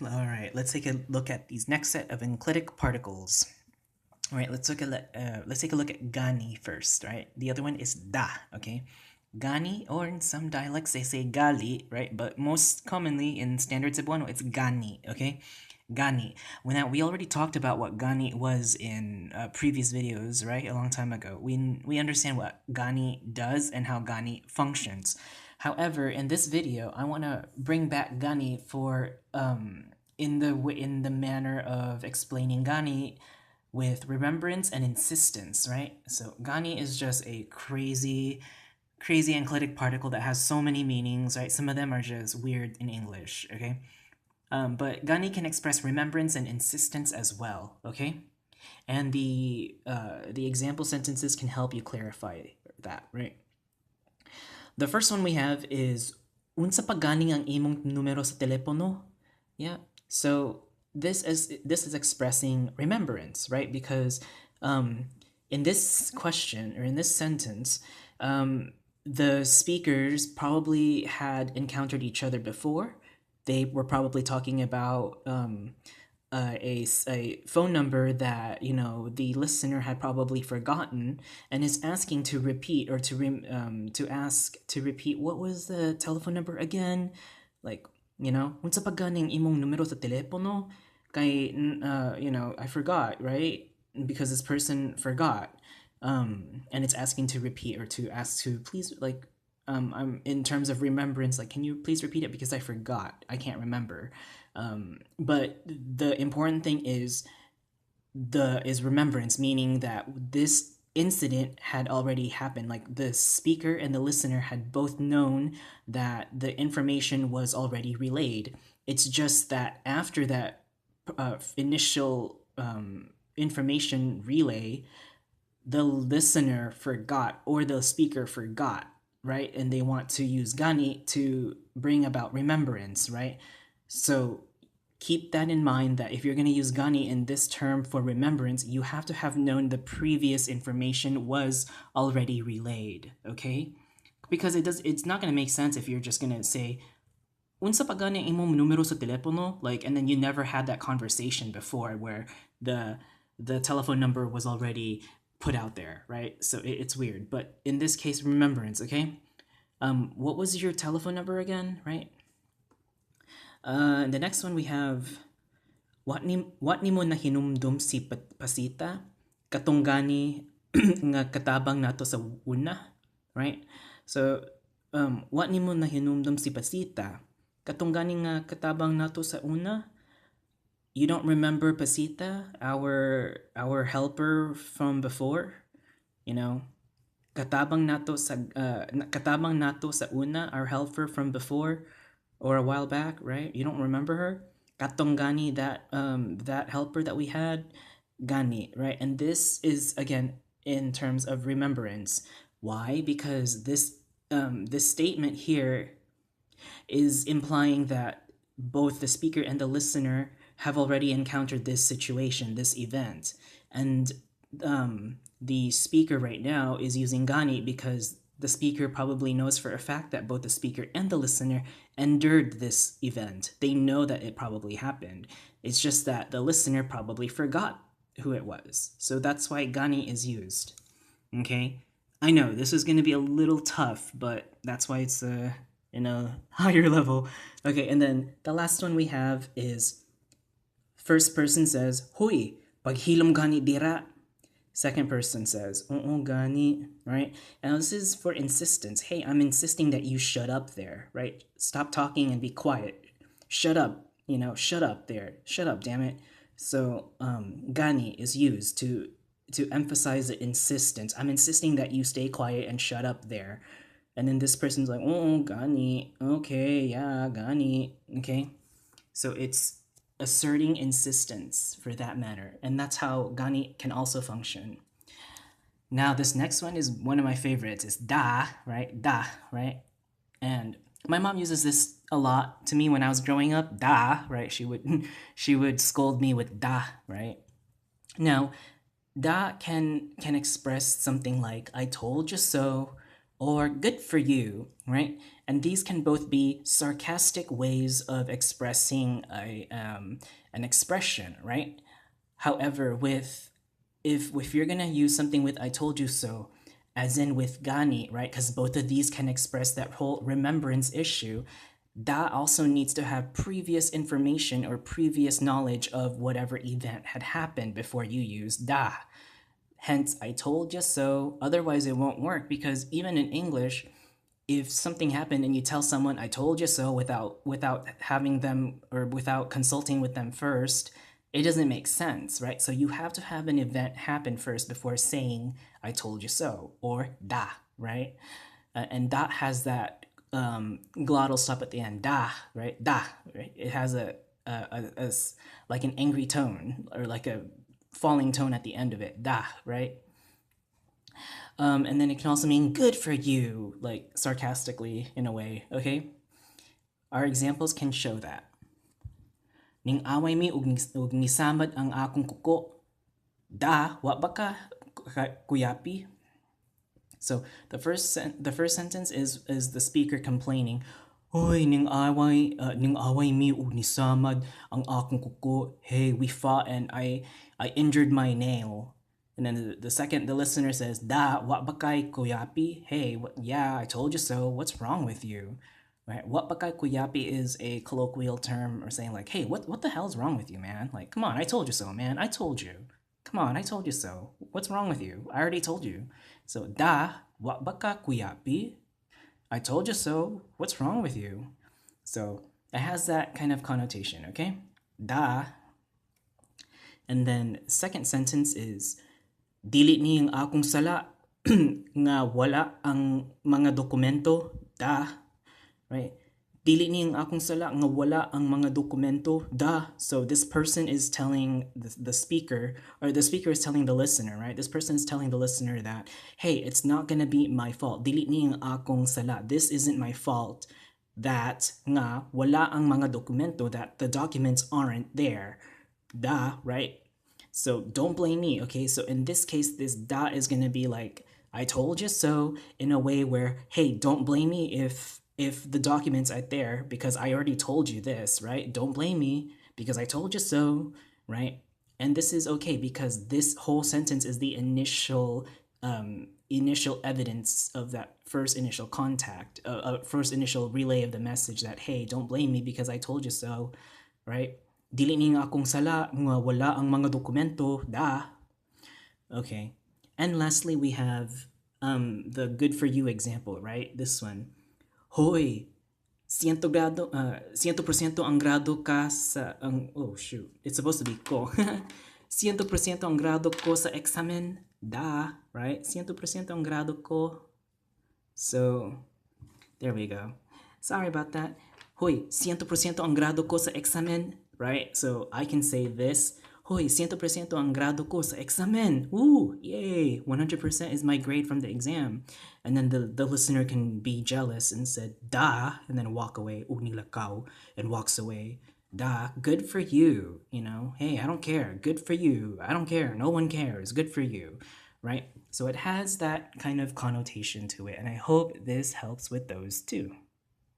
All right, let's take a look at these next set of enclitic particles. All right, let's take a look at gani first, right? The other one is da, okay? Gani, or in some dialects they say gali, right? But most commonly in standard Cebuano, it's gani, okay? Gani. Now, we already talked about what gani was in previous videos, right? A long time ago. We understand what gani does and how gani functions. However, in this video, I want to bring back gani for in the manner of explaining gani with remembrance and insistence, right? So gani is just a crazy enclitic particle that has so many meanings, right? Some of them are just weird in English, okay? But gani can express remembrance and insistence as well, okay? And the example sentences can help you clarify that, right? The first one we have is unsa pa gani ang imong numero sa telepono? Yeah. So this is expressing remembrance, right? Because in this question or in this sentence, the speakers probably had encountered each other before. They were probably talking about a phone number that the listener had probably forgotten and is asking to repeat or to ask to repeat what was the telephone number again, like unsa pa ganing imong numero sa telepono kay I forgot, right? Because this person forgot, and it's asking to repeat or to ask to please, like, I'm in terms of remembrance, like, can you please repeat it because I forgot, I can't remember. But the important thing is remembrance, meaning that this incident had already happened. Like the speaker and the listener had both known that the information was already relayed. It's just that after that initial information relay, the listener forgot or the speaker forgot, right? And they want to use gani to bring about remembrance, right? So keep that in mind, that if you're going to use gani in this term for remembrance, you have to have known the previous information was already relayed, okay? Because it's not going to make sense if you're just going to say unsa pa gani imong numero sa telepono, like, and then you never had that conversation before where the telephone number was already put out there, right? So it's weird. But in this case, remembrance, okay? What was your telephone number again, right? The next one we have, what ni mo na hinumdum si Pasita katong gani nga katabang nato sa una, right? So what ni mo na hinumdum si Pasita katong gani nga katabang nato sa una. You don't remember Pasita, our helper from before, katabang nato sa una, our helper from before or a while back, right? You don't remember her? Katong gani, that helper that we had, gani, right? And this is again in terms of remembrance. Why? Because this statement here is implying that both the speaker and the listener have already encountered this situation, this event, and the speaker right now is using gani because the speaker probably knows for a fact that both the speaker and the listener endured this event. They know that it probably happened. It's just that the listener probably forgot who it was. So that's why gani is used. Okay? I know this is going to be a little tough, but that's why it's in a higher level. Okay, and then the last one we have is first person says, "Huy, paghilom gani dira." Second person says, "Oo gani," right? And this is for insistence. Hey, I'm insisting that you shut up there, right? Stop talking and be quiet. Shut up, shut up there. Shut up, damn it. So gani is used to emphasize the insistence. I'm insisting that you stay quiet and shut up there. And then this person's like, "Oh, gani. Okay, yeah, gani." Okay? So it's asserting insistence for that matter. And that's how gani can also function. Now, this next one is one of my favorites. It's da, right? Da, right? And my mom uses this a lot to me when I was growing up. Da, right? She would scold me with da, right? Now, da can express something like "I told you so" or "good for you," right? And these can both be sarcastic ways of expressing an expression, right? However, if you're gonna use something with "I told you so," as in with "gani," right? Because both of these can express that whole remembrance issue. That also needs to have previous information or previous knowledge of whatever event had happened before you use "da." Hence, "I told you so." Otherwise, it won't work, because even in English, if something happened and you tell someone "I told you so" without having them, or without consulting with them first, it doesn't make sense, right? So you have to have an event happen first before saying "I told you so" or "da," right? And "da" has that glottal stop at the end, "da," right? "Da," right? It has like an angry tone, or like a falling tone at the end of it, "da," right? And then it can also mean "good for you," like sarcastically in a way, okay? Our examples can show that. Ning away mi ug nisamad ang akong kuko. Da, wa ba ka, kuyapi? So the first sentence is the speaker complaining. Hoy, ning away mi ug nisamad ang akong kuko. Hey, we fought and I injured my nail. And then the listener says, "Da, wa ba kay kuyapi?" Hey, yeah, I told you so. What's wrong with you? Right? "What ba kay kuyapi" is a colloquial term, or saying like, "Hey, what the hell's wrong with you, man? Like, come on, I told you so, man. I told you. Come on, I told you so. What's wrong with you? I already told you." So, "Da, wa ba ka kuyapi?" I told you so. What's wrong with you? So it has that kind of connotation, okay? Da. And then second sentence is, "Dili ni ang akong sala nga wala ang mga dokumento." Da, right? "Dili ni ang akong sala nga wala ang mga dokumento." Da. So this person is telling the speaker, or the speaker is telling the listener, right? This person is telling the listener that, hey, it's not gonna be my fault. Dili ni ang akong sala. This isn't my fault that nga wala ang mga dokumento, that the documents aren't there. Da, right? So don't blame me, okay? So in this case, this "da" is gonna be like, "I told you so," in a way where, hey, don't blame me if the documents aren't there, because I already told you this, right? Don't blame me because I told you so, right? And this is okay because this whole sentence is the initial evidence of that first initial contact, first initial relay of the message that, hey, don't blame me because I told you so, right? "Dili ni nga akong sala nga wala ang mga dokumento." Da. Okay. And lastly, we have the "good for you" example, right? This one. Hoy, 100% ang grado ka sa oh shoot, it's supposed to be ko. 100% ang grado ko sa examen. Da, right? 100% ang grado ko. So there we go. Sorry about that. Hoy, 100% ang grado ko sa examen, right? So I can say this. Hoy, 100% ang grado ko sa examen. Ooh, yay. 100% is my grade from the exam. And then the listener can be jealous and said, "Da," and then walk away. Nilakaw, and walks away. Da, good for you. You know, hey, I don't care. Good for you. I don't care. No one cares. Good for you. Right? So it has that kind of connotation to it. And I hope this helps with those too.